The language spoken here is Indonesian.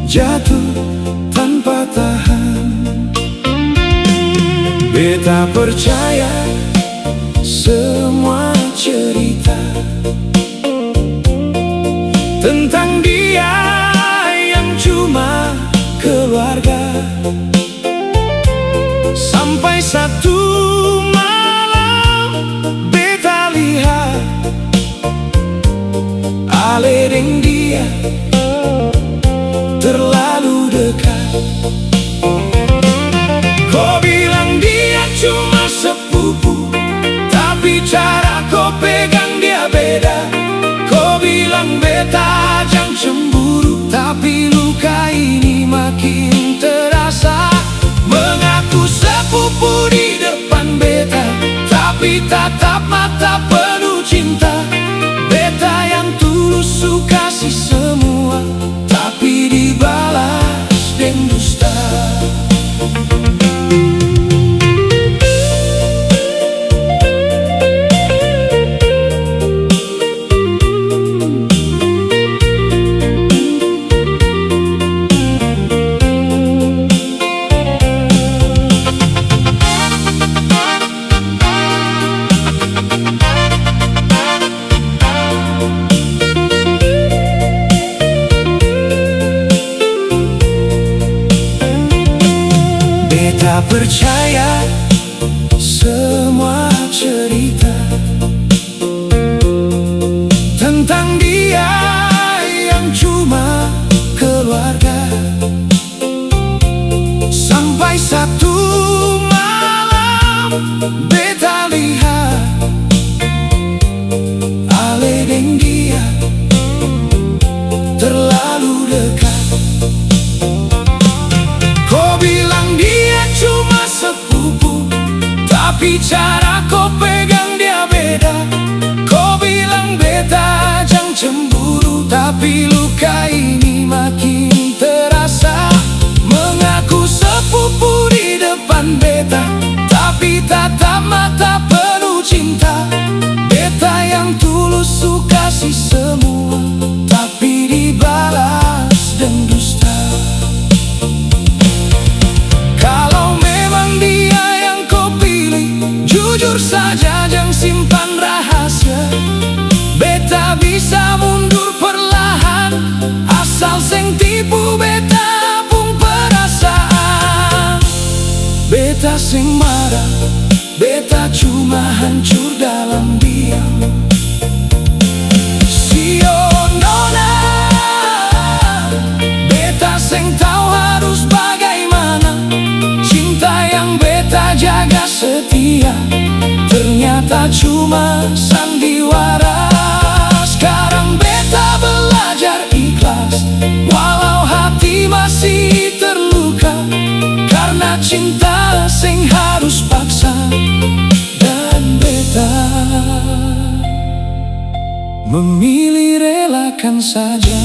jatuh tanpa tahan. Beta percaya semua cerita tentang dia yang cuma keluarga. Sampai satu malam beta lihat Ale deng dia terlalu dekat. Kau bilang dia cuma sepupu, tapi cara kau pegang dia beda. Kau bilang beta jangan cemburu, tapi luka ini makin terasa. Mengaku sepupu di depan beta, tapi tatap mata penuh cinta. Beta yang tulus suka kasih semua, tapi dibalas dengan dusta. Beta percaya semua cerita tentang dia yang cuma keluarga. Sampai satu malam beta lihat Ale deng dia terlalu dekat. Kau bilang dia cuma sepupu, tapi cara kau pegang dia beda. Kau bilang beta jangan cemburu, tapi luka ini makin terasa. Mengaku sepupu di depan beta, tapi tatap mata penuh cinta. Beta yang tulus suka kasih semua, tapi dibalas dengan dusta. Jujur saja jangan simpan rahasia. Beta bisa mundur perlahan, asal seng tipu beta pun perasaan. Beta seng marah, beta cuma hancur dalam diam. Sio nona, beta seng tahu harus bagaimana. Cinta yang beta jaga setia, ternyata cuma sandiwara. Sekarang beta belajar ikhlas, walau hati masih terluka. Karena cinta sing harus paksa, dan beta memilih relakan saja.